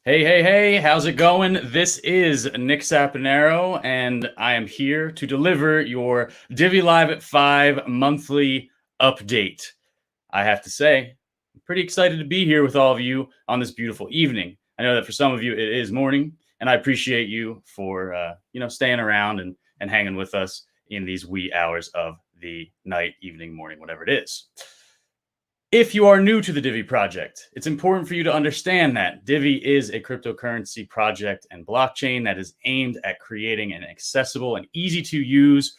Hey, how's it going? This is Nick Saponaro, and I am here to deliver your Divi Live at 5 monthly update. I have to say, I'm pretty excited to be here with all of you on this beautiful evening. I know that for some of you, it is morning, and I appreciate you for staying around and hanging with us in these wee hours of the night, evening, morning, whatever it is. If you are new to the Divi project, it's important for you to understand that Divi is a cryptocurrency project and blockchain that is aimed at creating an accessible and easy to use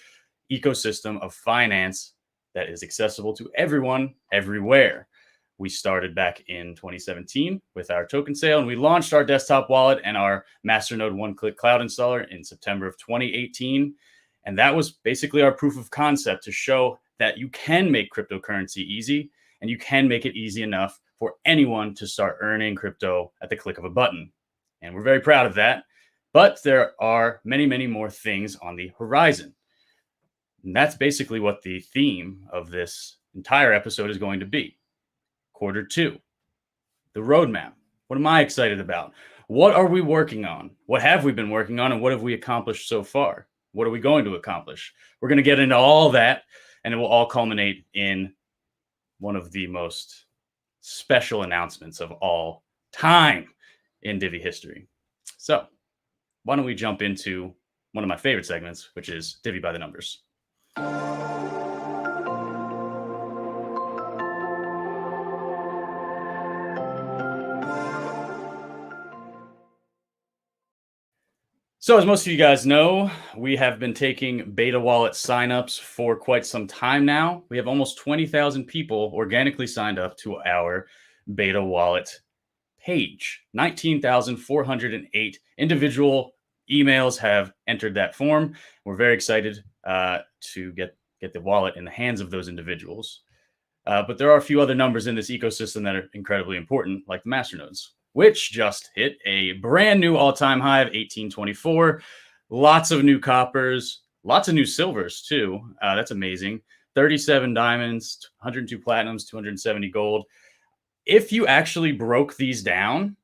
ecosystem of finance that is accessible to everyone, everywhere. We started back in 2017 with our token sale, and we launched our desktop wallet and our Masternode one-click cloud installer in September of 2018. And that was basically our proof of concept to show that you can make cryptocurrency easy, and you can make it easy enough for anyone to start earning crypto at the click of a button. And we're very proud of that. But there are many, many more things on the horizon. And that's basically what the theme of this entire episode is going to be. Quarter 2, the roadmap. What am I excited about? What are we working on? What have we been working on? And what have we accomplished so far? What are we going to accomplish? We're going to get into all that, and it will all culminate in one of the most special announcements of all time in Divi history. So why don't we jump into one of my favorite segments, which is Divi by the numbers. So as most of you guys know, we have been taking beta wallet signups for quite some time now. We have almost 20,000 people organically signed up to our beta wallet page. 19,408 individual emails have entered that form. We're very excited to get the wallet in the hands of those individuals. But there are a few other numbers in this ecosystem that are incredibly important, like the masternodes, which just hit a brand new all-time high of 1824. Lots of new coppers, lots of new silvers too. That's amazing. 37 diamonds, 102 platinums, 270 gold. If you actually broke these down,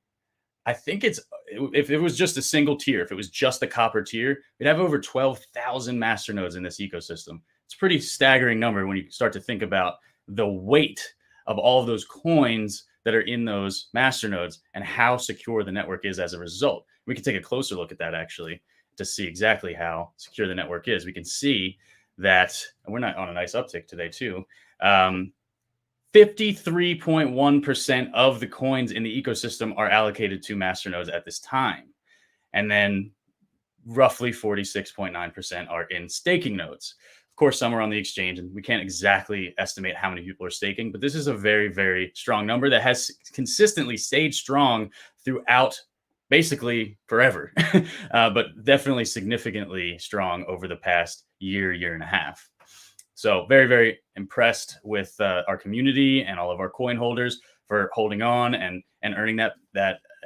I think if it was just a single tier, if it was just the copper tier, we'd have over 12,000 masternodes in this ecosystem. It's a pretty staggering number when you start to think about the weight of all of those coins that are in those masternodes and how secure the network is as a result. We can take a closer look at that actually to see exactly how secure the network is. We can see that, and we're not on a nice uptick today too, 53.1% of the coins in the ecosystem are allocated to masternodes at this time. And then roughly 46.9% are in staking nodes. Of course, some are on the exchange, and we can't exactly estimate how many people are staking, but this is a very, very strong number that has consistently stayed strong throughout basically forever, but definitely significantly strong over the past year and a half. So very, very impressed with our community and all of our coin holders for holding on and earning that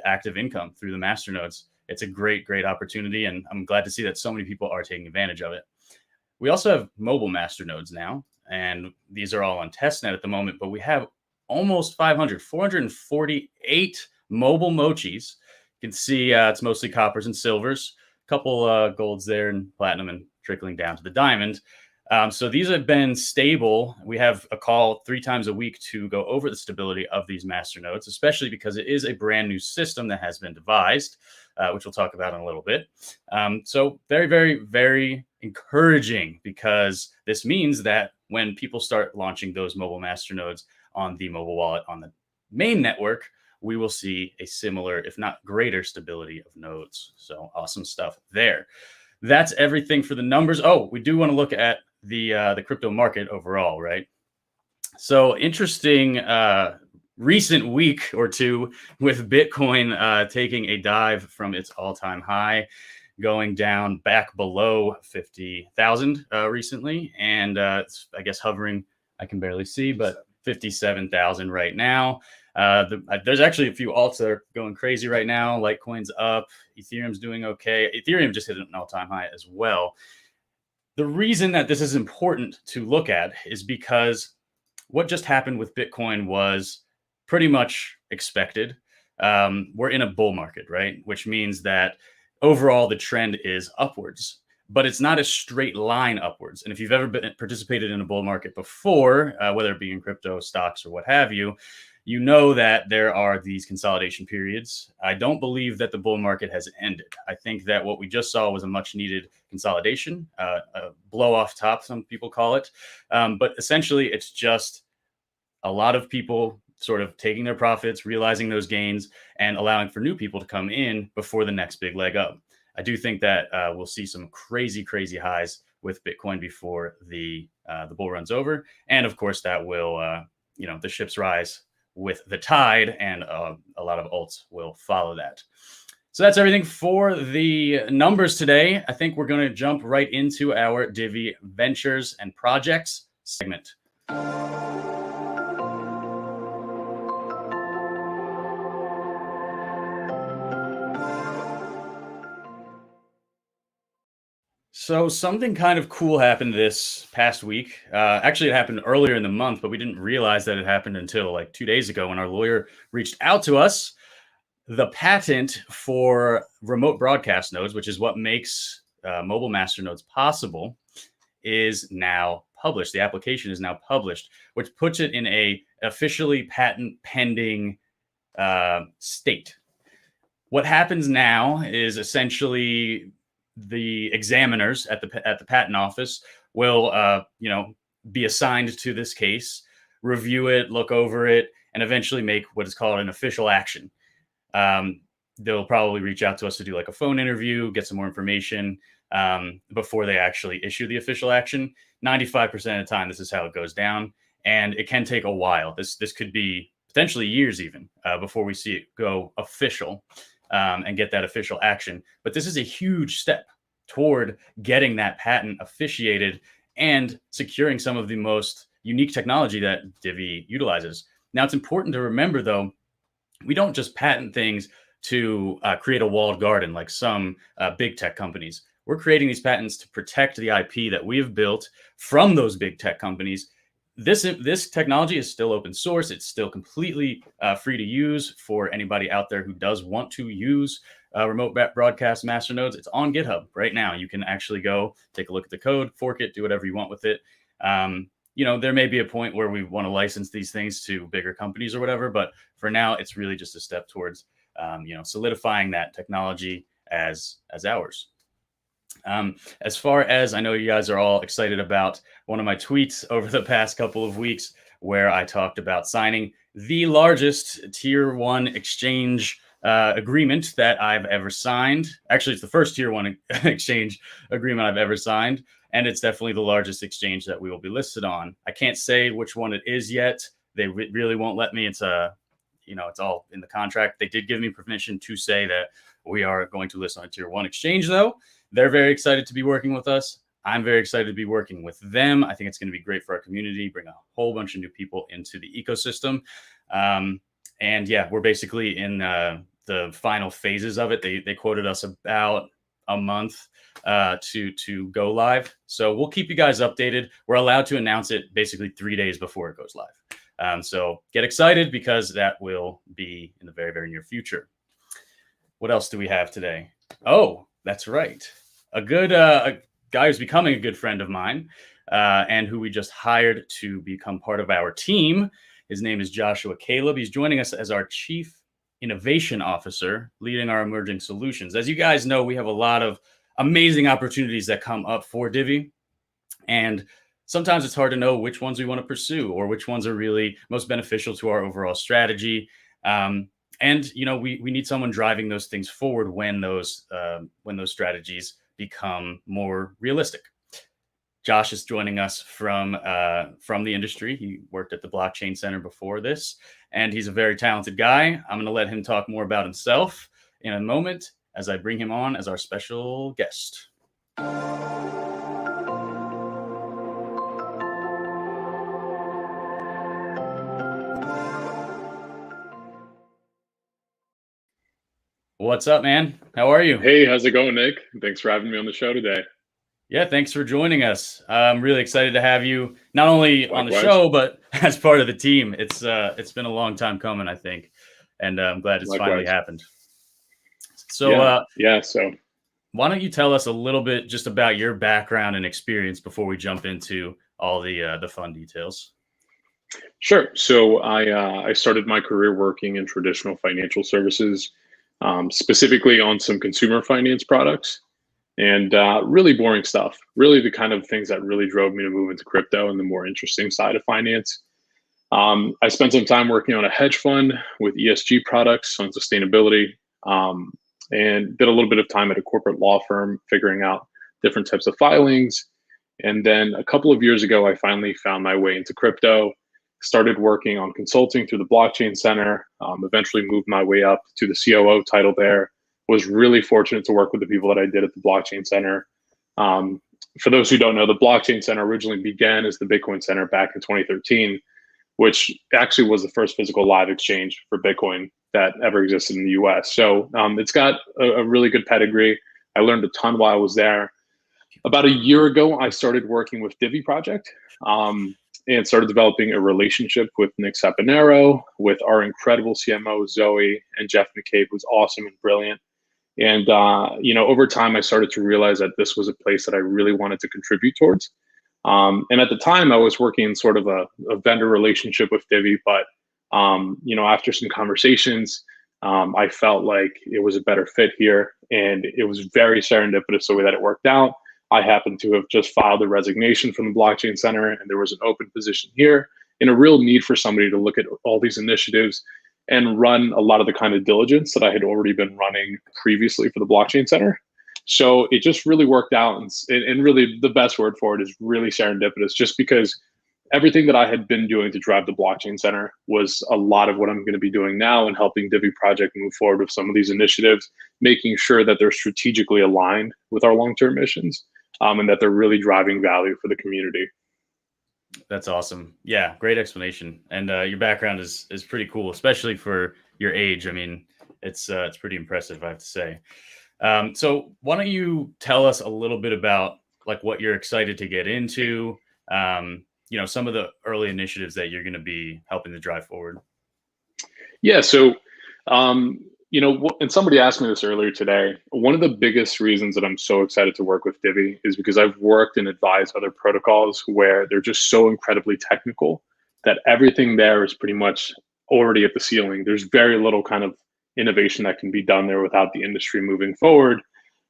active income through the masternodes. It's a great, great opportunity, and I'm glad to see that so many people are taking advantage of it. We also have mobile masternodes now, and these are all on testnet at the moment, but we have almost 448 mobile mochis. You can see it's mostly coppers and silvers, a couple golds there and platinum, and trickling down to the diamond. So these have been stable. We have a call 3 times a week to go over the stability of these masternodes, especially because it is a brand new system that has been devised. which we'll talk about in a little bit. So very, very, very encouraging, because this means that when people start launching those mobile masternodes on the mobile wallet on the main network, we will see a similar, if not greater, stability of nodes. So awesome stuff there. That's everything for the numbers. Oh, we do want to look at the crypto market overall, right? So interesting recent week or two with Bitcoin taking a dive from its all-time high, going down back below 50,000 recently, and it's, I guess, hovering. I can barely see, but 57,000 right now. There's actually a few alts that are going crazy right now. Litecoin's up, Ethereum's doing okay. Ethereum just hit an all-time high as well. The reason that this is important to look at is because what just happened with Bitcoin was pretty much expected. We're in a bull market, right? Which means that overall the trend is upwards, but it's not a straight line upwards. And if you've ever participated in a bull market before, whether it be in crypto, stocks, or what have you, you know that there are these consolidation periods. I don't believe that the bull market has ended. I think that what we just saw was a much needed consolidation, a blow off top, some people call it. But essentially, it's just a lot of people sort of taking their profits, realizing those gains, and allowing for new people to come in before the next big leg up. I do think that we'll see some crazy, crazy highs with Bitcoin before the bull runs over. And of course, that will, the ships rise with the tide, and a lot of alts will follow that. So that's everything for the numbers today. I think we're going to jump right into our Divi Ventures and Projects segment. So something kind of cool happened this past week. Actually, it happened earlier in the month, but we didn't realize that it happened until like 2 days ago when our lawyer reached out to us. The patent for remote broadcast nodes, which is what makes mobile masternodes possible, is now published. The application is now published, which puts it in a officially patent pending state. What happens now is essentially the examiners at the patent office will be assigned to this case, review it, look over it, and eventually make what is called an official action. They'll probably reach out to us to do like a phone interview, get some more information before they actually issue the official action. 95% of the time, this is how it goes down, and it can take a while. This could be potentially years even before we see it go official. And get that official action. But this is a huge step toward getting that patent officiated and securing some of the most unique technology that Divi utilizes. Now, it's important to remember, though, we don't just patent things to create a walled garden like some big tech companies. We're creating these patents to protect the IP that we have built from those big tech companies. This technology is still open source. It's still completely free to use for anybody out there who does want to use remote broadcast masternodes. It's on GitHub right now. You can actually go take a look at the code, fork it, do whatever you want with it. There may be a point where we want to license these things to bigger companies or whatever, but for now, it's really just a step towards solidifying that technology as ours. As far as I know, you guys are all excited about one of my tweets over the past couple of weeks where I talked about signing the largest tier 1 exchange agreement that I've ever signed. Actually, it's the first tier 1 exchange agreement I've ever signed, and it's definitely the largest exchange that we will be listed on. I can't say which one it is yet. They really won't let me. It's all in the contract. They did give me permission to say that we are going to list on a tier 1 exchange, though. They're very excited to be working with us. I'm very excited to be working with them. I think it's going to be great for our community, bring a whole bunch of new people into the ecosystem. And yeah, we're basically in the final phases of it. They quoted us about a month to go live. So we'll keep you guys updated. We're allowed to announce it basically 3 days before it goes live. So get excited because that will be in the very, very near future. What else do we have today? Oh, that's right. A good a guy who's becoming a good friend of mine and who we just hired to become part of our team. His name is Joshua Caleb. He's joining us as our Chief Innovation Officer, leading our emerging solutions. As you guys know, we have a lot of amazing opportunities that come up for Divi, and sometimes it's hard to know which ones we want to pursue or which ones are really most beneficial to our overall strategy. And we need someone driving those things forward when those strategies become more realistic. Josh is joining us from the industry. He worked at the Blockchain Center before this, and he's a very talented guy. I'm going to let him talk more about himself in a moment as I bring him on as our special guest. What's up, man? How are you? Hey, how's it going, Nick? Thanks for having me on the show today. Yeah, thanks for joining us. I'm really excited to have you not only on the Likewise. show, but as part of the team. It's been a long time coming, I think, and I'm glad it's finally happened. So, so why don't you tell us a little bit just about your background and experience before we jump into all the fun details? Sure. So I started my career working in traditional financial services, specifically on some consumer finance products, and really boring stuff. Really, the kind of things that really drove me to move into crypto and the more interesting side of finance. I spent some time working on a hedge fund with ESG products on sustainability, and did a little bit of time at a corporate law firm figuring out different types of filings. And then a couple of years ago, I finally found my way into crypto, started working on consulting through the Blockchain Center, eventually moved my way up to the COO title there. Was really fortunate to work with the people that I did at the Blockchain Center. For those who don't know, the Blockchain Center originally began as the Bitcoin Center back in 2013, which actually was the first physical live exchange for Bitcoin that ever existed in the US. So it's got a really good pedigree. I learned a ton while I was there. About a year ago, I started working with Divi Project, and started developing a relationship with Nick Saponaro, with our incredible CMO, Zoe, and Jeff McCabe, who's awesome and brilliant. And, over time, I started to realize that this was a place that I really wanted to contribute towards. And at the time, I was working in sort of a vendor relationship with Divi, but, after some conversations, I felt like it was a better fit here. And it was very serendipitous the way that it worked out. I happened to have just filed a resignation from the Blockchain Center, and there was an open position here and a real need for somebody to look at all these initiatives and run a lot of the kind of diligence that I had already been running previously for the Blockchain Center. So it just really worked out. And really the best word for it is really serendipitous, just because everything that I had been doing to drive the Blockchain Center was a lot of what I'm going to be doing now, and helping Divi Project move forward with some of these initiatives, making sure that they're strategically aligned with our long-term missions, and that they're really driving value for the community. That's awesome. Yeah, great explanation. And your background is pretty cool, especially for your age. I mean, it's pretty impressive, I have to say. So why don't you tell us a little bit about like what you're excited to get into, some of the early initiatives that you're going to be helping to drive forward. Yeah. So, and somebody asked me this earlier today. One of the biggest reasons that I'm so excited to work with Divi is because I've worked and advised other protocols where they're just so incredibly technical that everything there is pretty much already at the ceiling. There's very little kind of innovation that can be done there without the industry moving forward.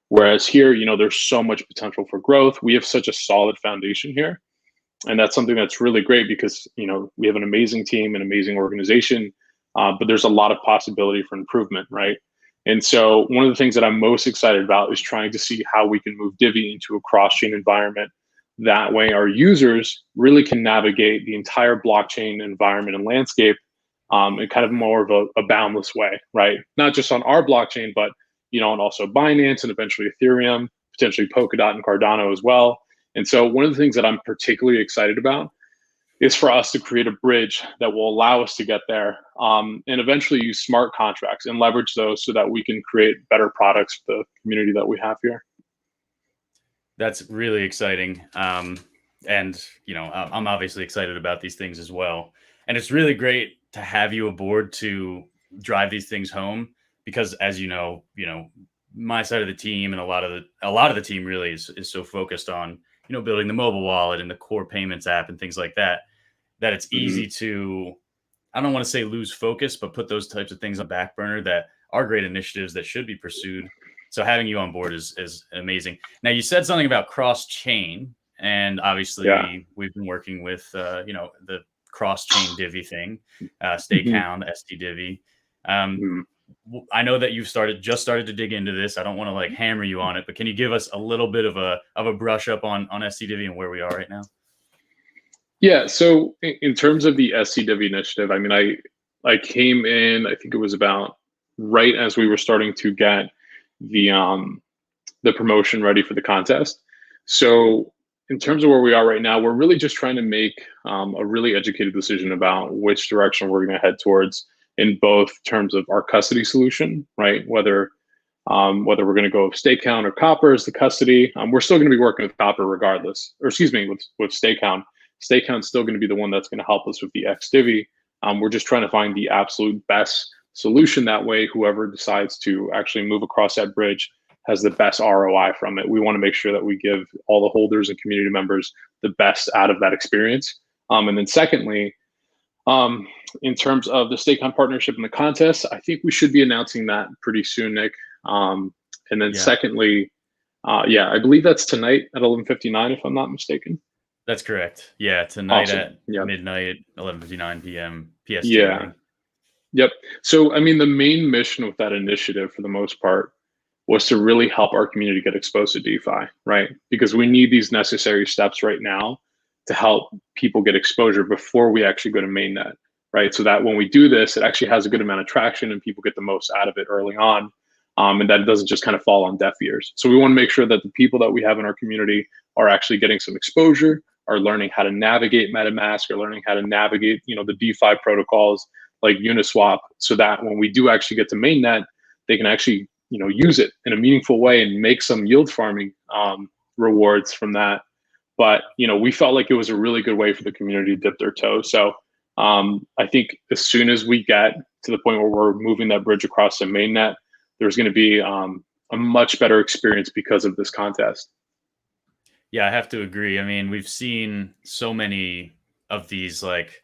Whereas here, there's so much potential for growth. We have such a solid foundation here. And that's something that's really great because, we have an amazing team, an amazing organization, but there's a lot of possibility for improvement, right? And so one of the things that I'm most excited about is trying to see how we can move Divi into a cross-chain environment. That way our users really can navigate the entire blockchain environment and landscape in kind of more of a boundless way, right? Not just on our blockchain, but, and also Binance and eventually Ethereum, potentially Polkadot and Cardano as well. And so one of the things that I'm particularly excited about is for us to create a bridge that will allow us to get there, and eventually use smart contracts and leverage those so that we can create better products for the community that we have here. That's really exciting. And, I'm obviously excited about these things as well. And it's really great to have you aboard to drive these things home because, as you know, my side of the team and a lot of the team really is so focused on, building the mobile wallet and the core payments app and things like that, that it's easy to I don't want to say lose focus, but put those types of things on back burner that are great initiatives that should be pursued. So having you on board is amazing. Now you said something about cross chain, and Yeah. obviously we've been working with the cross chain Divi thing, Mhm. Stakehound, SD Divi. Um, Mhm. I know that you've just started to dig into this. I don't want to like hammer you on it, but can you give us a little bit of a brush up on SD Divi and where we are right now? Yeah. So in terms of the SCW initiative, I mean, I came in. I think it was about right as we were starting to get the um the promotion ready for the contest. So in terms of where we are right now, we're really just trying to make a really educated decision about which direction we're going to head towards in both terms of our custody solution, right? Whether we're going to go with Stakehound or Copper as the custody. We're still going to be working with Copper regardless, or excuse me, with Stakehound. Stakehound's still going to be the one that's going to help us with the XDivi. We're just trying to find the absolute best solution that way. Whoever decides to actually move across that bridge has the best ROI from it. We want to make sure that we give all the holders and community members the best out of that experience. And then secondly, um, in terms of the Staycon partnership and the contest, I think we should be announcing that pretty soon, Nick. And then Yeah, secondly, yeah, I believe that's tonight at 11:59, if I'm not mistaken. that's correct. Yeah, tonight Awesome. at Yeah. midnight, 11:59 p.m. PST, I Yeah. think. Yep. So, I mean, the main mission with that initiative, for the most part, was to really help our community get exposed to DeFi, right? Because we need these necessary steps right now to help people get exposure before we actually go to mainnet, right? So that when we do this, it actually has a good amount of traction and people get the most out of it early on, and that it doesn't just kind of fall on deaf ears. So we want to make sure that the people that we have in our community are actually getting some exposure, are learning how to navigate MetaMask, or learning how to navigate, the DeFi protocols like Uniswap, so that when we do actually get to mainnet, they can actually use it in a meaningful way and make some yield farming rewards from that. But we felt like it was a really good way for the community to dip their toes. So I think as soon as we get to the point where we're moving that bridge across the mainnet, there's going to be a much better experience because of this contest. Yeah, I have to agree. I mean, we've seen so many of these like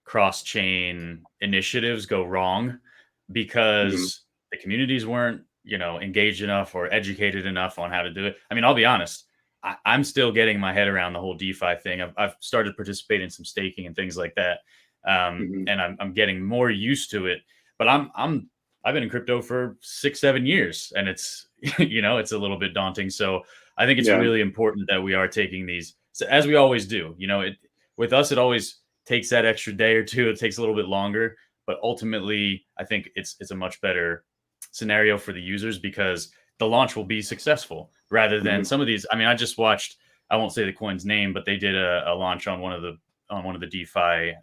cross chain initiatives go wrong Hmm. because the communities weren't, engaged enough or educated enough on how to do it. I mean, I'll be honest, I'm still getting my head around the whole DeFi thing. I've started participating in some staking and things like that, Hmm. and I'm getting more used to it. But I've been in crypto for 6 7 years, and it's it's a little bit daunting. So I think it's Yeah. really important that we are taking these, so as we always do. It with us, it always takes that extra day or two. It takes a little bit longer, but ultimately, I think it's a much better scenario for the users because the launch will be successful rather than Hmm. some of these. I mean, I just watched. I won't say the coin's name, but they did a launch on one of the DeFi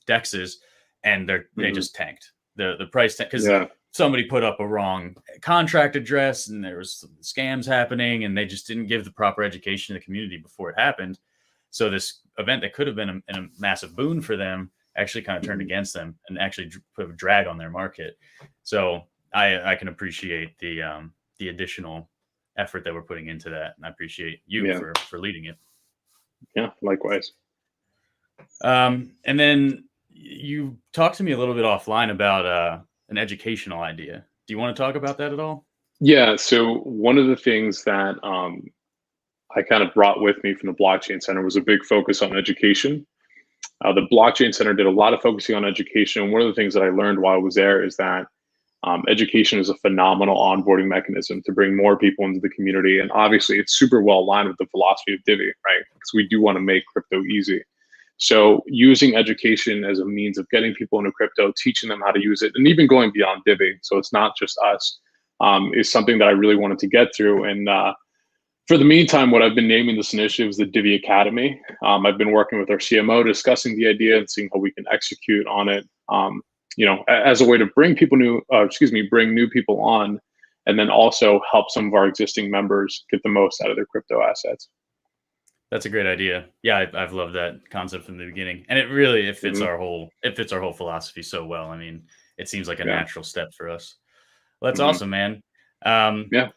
dexes, and they Hmm. just tanked the price because Yeah. somebody put up a wrong contract address and there was some scams happening and they just didn't give the proper education to the community before it happened. So this event that could have been a massive boon for them actually kind of turned Hmm. against them and actually put a drag on their market. So I can appreciate the additional effort that we're putting into that, and I appreciate you Yeah. for leading it. Yeah. Likewise. And then you talked to me a little bit offline about an educational idea. Do you want to talk about that at all? Yeah. So one of the things that I kind of brought with me from the blockchain center was a big focus on education. The blockchain center did a lot of focusing on education. And one of the things that I learned while I was there is that education is a phenomenal onboarding mechanism to bring more people into the community. And obviously, it's super well aligned with the philosophy of Divi, right? Because we do want to make crypto easy. So using education as a means of getting people into crypto, teaching them how to use it, and even going beyond Divi, so it's not just us, is something that I really wanted to get through. And for the meantime, what I've been naming this initiative is the Divi Academy. I've been working with our CMO, discussing the idea and seeing how we can execute on it. As a way to bring bring new people on, and then also help some of our existing members get the most out of their crypto assets. That's a great idea. Yeah, I've loved that concept from the beginning, and it fits Hmm. our whole philosophy so well. I mean, it seems like a Yeah. natural step for us. Well, that's Hmm. awesome, man. Yeah.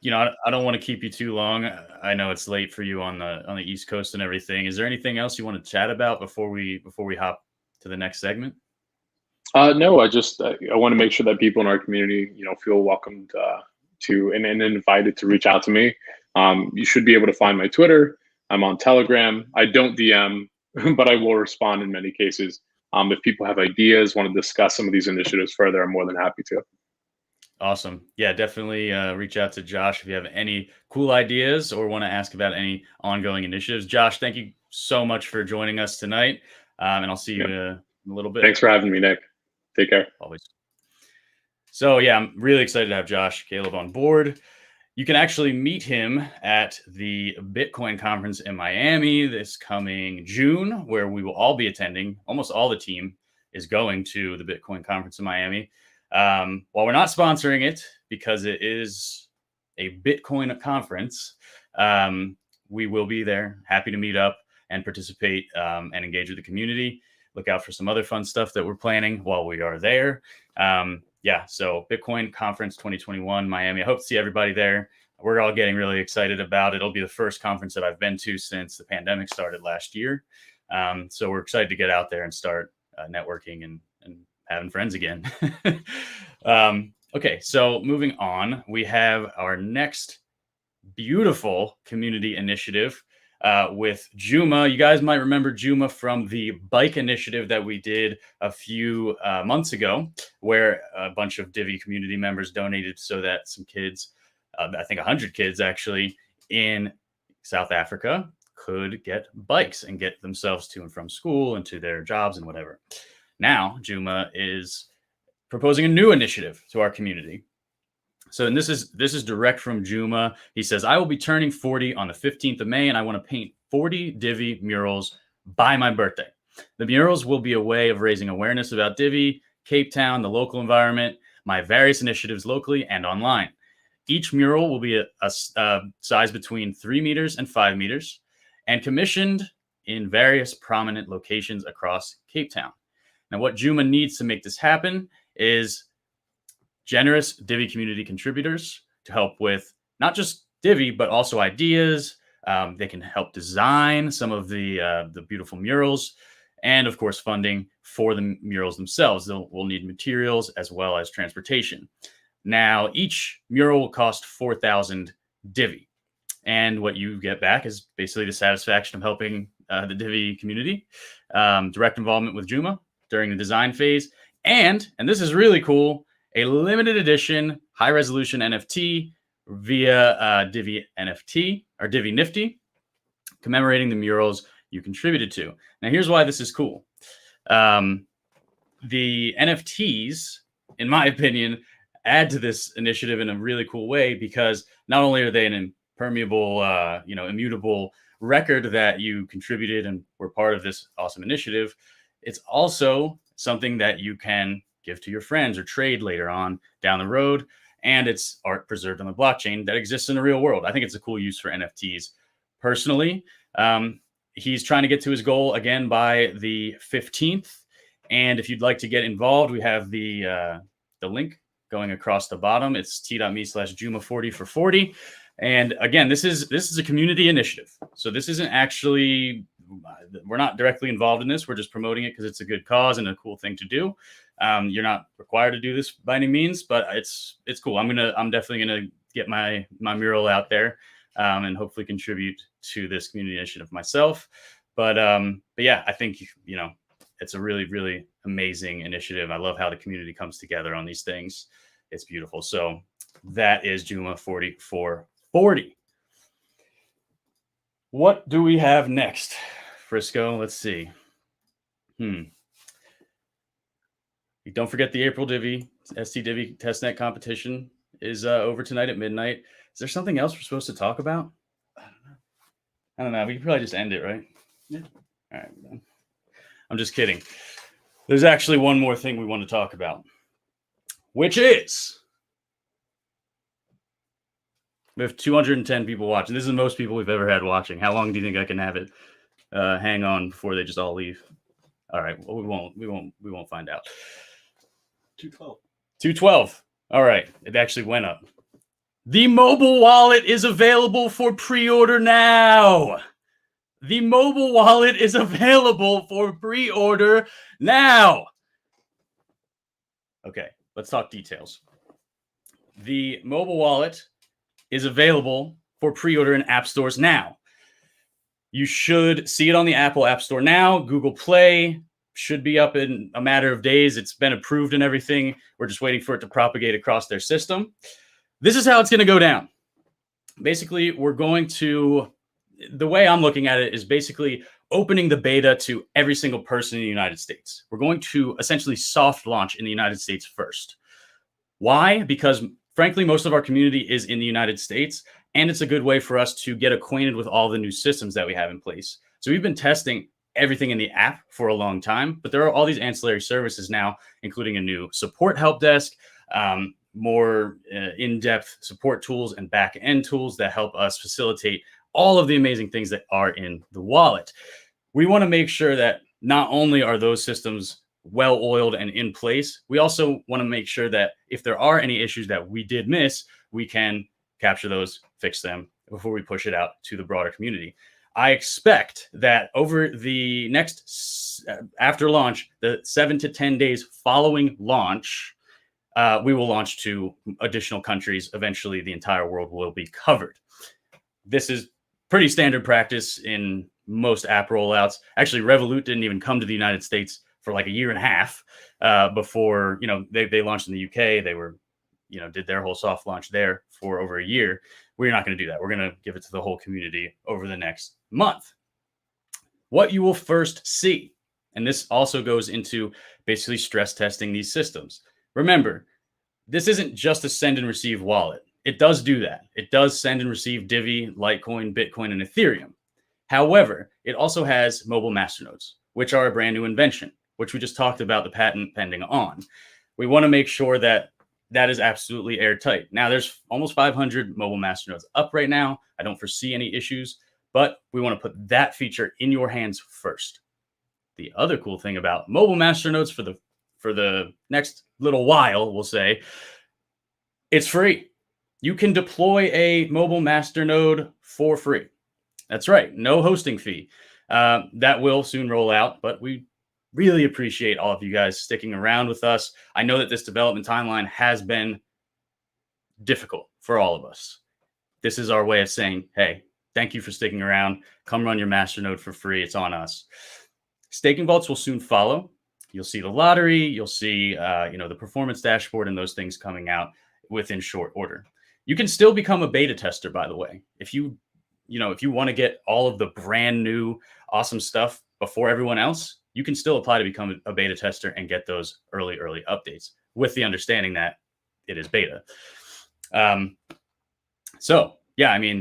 I don't want to keep you too long. I know it's late for you on the East Coast and everything. Is there anything else you want to chat about before we hop to the next segment? No, I want to make sure that people in our community, feel welcomed and invited to reach out to me. You should be able to find my Twitter. I'm on Telegram. I don't DM, but I will respond in many cases. If people have ideas, want to discuss some of these initiatives further, I'm more than happy to. Awesome. Yeah, definitely reach out to Josh if you have any cool ideas or want to ask about any ongoing initiatives. Josh, thank you so much for joining us tonight. And I'll see you Yeah. in a little bit. Thanks for having me, Nick. Take care. Always. So, yeah, I'm really excited to have Josh Caleb on board. You can actually meet him at the Bitcoin conference in Miami this coming June, where we will all be attending. Almost all the team is going to the Bitcoin conference in Miami. While we're not sponsoring it because it is a Bitcoin conference, we will be there. Happy to meet up and participate and engage with the community. Look out for some other fun stuff that we're planning while we are there. Yeah, so Bitcoin Conference 2021, Miami. I hope to see everybody there. We're all getting really excited about it. It'll be the first conference that I've been to since the pandemic started last year. So we're excited to get out there and start networking and having friends again. Okay, so moving on, we have our next beautiful community initiative with Juma. You guys might remember Juma from the bike initiative that we did a few months ago, where a bunch of Divi community members donated so that some kids, I think 100 kids actually, in South Africa could get bikes and get themselves to and from school and to their jobs and whatever. Now, Juma is proposing a new initiative to our community. So, and this is direct from Juma. He says, I will be turning 40 on the 15th of May, and I want to paint 40 Divi murals by my birthday. The murals will be a way of raising awareness about Divi, Cape Town, the local environment, my various initiatives locally and online. Each mural will be a size between 3 meters and 5 meters and commissioned in various prominent locations across Cape Town. Now, what Juma needs to make this happen is generous Divi community contributors to help with not just Divi, but also ideas. They can help design some of the beautiful murals, and of course, funding for the murals themselves. We'll need materials as well as transportation. Now, each mural will cost 4,000 Divi, and what you get back is basically the satisfaction of helping the Divi community, direct involvement with Juma during the design phase, and this is really cool, a limited edition high resolution NFT via Divi NFT or Divi Nifty, commemorating the murals you contributed to. Now, here's why this is cool. The NFTs, in my opinion, add to this initiative in a really cool way, because not only are they an impermeable, immutable record that you contributed and were part of this awesome initiative, it's also something that you can give to your friends or trade later on down the road. And it's art preserved on the blockchain that exists in the real world. I think it's a cool use for NFTs. Personally, he's trying to get to his goal again by the 15th. And if you'd like to get involved, we have the link going across the bottom. It's t.me/Juma40 for 40. And again, this is a community initiative. So this isn't actually, we're not directly involved in this. We're just promoting it because it's a good cause and a cool thing to do. You're not required to do this by any means, but it's cool. I'm definitely gonna get my mural out there and hopefully contribute to this community initiative myself. But yeah, I think it's a really, really amazing initiative. I love how the community comes together on these things. It's beautiful. So that is Juma 4440. What do we have next, Frisco? Let's see. Don't forget the April Divi, ST Divi testnet competition is over tonight at midnight. Is there something else we're supposed to talk about? I don't know. We can probably just end it, right? Yeah. All right. I'm just kidding. There's actually one more thing we want to talk about, which is we have 210 people watching. This is the most people we've ever had watching. How long do you think I can have it hang on before they just all leave? All right. Well, we won't find out. 212. All right. It actually went up. The mobile wallet is available for pre-order now. The mobile wallet is available for pre-order now. Okay, let's talk details. The mobile wallet is available for pre-order in app stores now. You should see it on the Apple App Store now. Google Play should be up in a matter of days. It's been approved and everything. We're just waiting for it to propagate across their system. This is how it's going to go down. Basically, the way I'm looking at it is basically opening the beta to every single person in the United States. We're going to essentially soft launch in the United States first. Why? Because frankly, most of our community is in the United States, and it's a good way for us to get acquainted with all the new systems that we have in place. So we've been testing everything in the app for a long time, but there are all these ancillary services now, including a new support help desk, more in-depth support tools and back-end tools that help us facilitate all of the amazing things that are in the wallet. We want to make sure that not only are those systems well-oiled and in place, we also want to make sure that if there are any issues that we did miss, we can capture those, fix them before we push it out to the broader community. I expect that over the next, after launch, the 7 to 10 days following launch, we will launch to additional countries. Eventually, the entire world will be covered. This is pretty standard practice in most app rollouts. Actually, Revolut didn't even come to the United States for like a year and a half before, they launched in the UK. They were, did their whole soft launch there for over a year. We're not going to do that. We're going to give it to the whole community over the next month. What you will first see, and this also goes into basically stress testing these systems. Remember, this isn't just a send and receive wallet. It does do that. It does send and receive Divi, Litecoin, Bitcoin, and Ethereum. However, it also has mobile masternodes, which are a brand new invention, which we just talked about the patent pending on. We want to make sure that that is absolutely airtight. Now, there's almost 500 mobile masternodes up right now. I don't foresee any issues, but we want to put that feature in your hands first. The other cool thing about mobile masternodes for the next little while, we'll say, it's free. You can deploy a mobile masternode for free. That's right, no hosting fee. That will soon roll out, but we really appreciate all of you guys sticking around with us. I know that this development timeline has been difficult for all of us. This is our way of saying, hey, thank you for sticking around. Come run your masternode for free. It's on us. Staking vaults will soon follow. You'll see the lottery. You'll see, the performance dashboard and those things coming out within short order. You can still become a beta tester, by the way. If you want to get all of the brand new awesome stuff before everyone else, you can still apply to become a beta tester and get those early updates with the understanding that it is beta.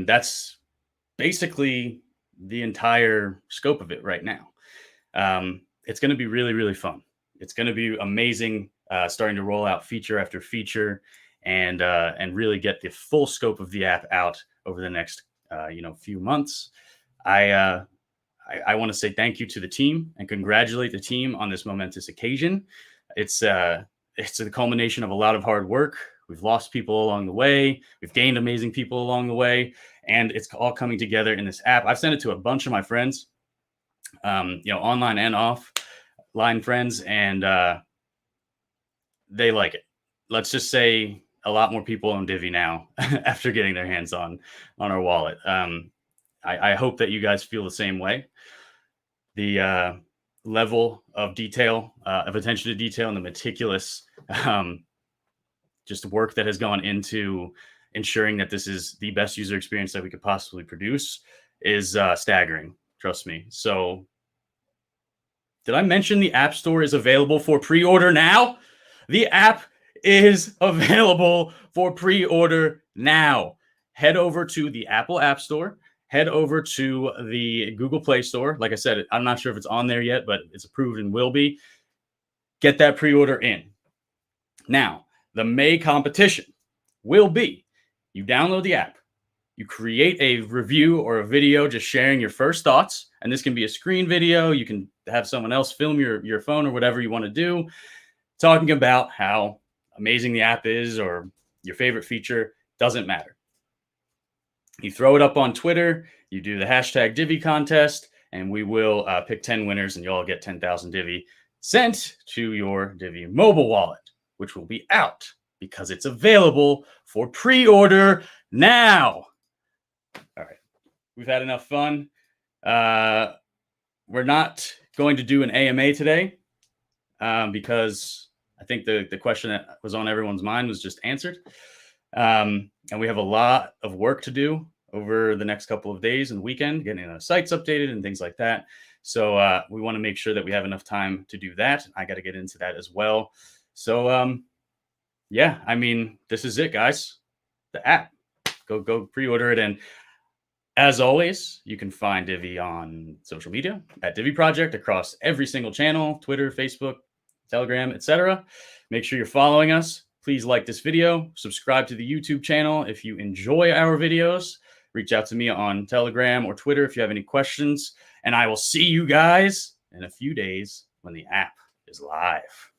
That's basically the entire scope of it right now. It's going to be really, really fun. It's going to be amazing starting to roll out feature after feature and really get the full scope of the app out over the next few months. I want to say thank you to the team and congratulate the team on this momentous occasion. It's a culmination of a lot of hard work. We've lost people along the way. We've gained amazing people along the way, and it's all coming together in this app. I've sent it to a bunch of my friends, online and offline friends, and they like it. Let's just say a lot more people own Divi now after getting their hands on our wallet. I hope that you guys feel the same way. The level of detail, of attention to detail, and the meticulous just work that has gone into ensuring that this is the best user experience that we could possibly produce is staggering. Trust me. So, did I mention the App Store is available for pre-order now? The app is available for pre-order now. Head over to the Apple App Store. Head over to the Google Play Store. Like I said, I'm not sure if it's on there yet, but it's approved and will be. Get that pre-order in. Now, the May competition will be, you download the app, you create a review or a video just sharing your first thoughts, and this can be a screen video. You can have someone else film your phone or whatever you want to do, talking about how amazing the app is or your favorite feature. Doesn't matter. You throw it up on Twitter, you do the hashtag Divi contest, and we will pick 10 winners, and you all get 10,000 Divi sent to your Divi mobile wallet, which will be out because it's available for pre-order now. All right, we've had enough fun. We're not going to do an AMA today because I think the question that was on everyone's mind was just answered. And we have a lot of work to do over the next couple of days and weekend, getting the sites updated and things like that. So we want to make sure that we have enough time to do that. I got to get into that as well. So yeah, I mean, this is it, guys. The app. Go pre-order it. And as always, you can find Divi on social media at Divi Project across every single channel, Twitter, Facebook, Telegram, etc. Make sure you're following us. Please like this video, subscribe to the YouTube channel if you enjoy our videos. Reach out to me on Telegram or Twitter if you have any questions. And I will see you guys in a few days when the app is live.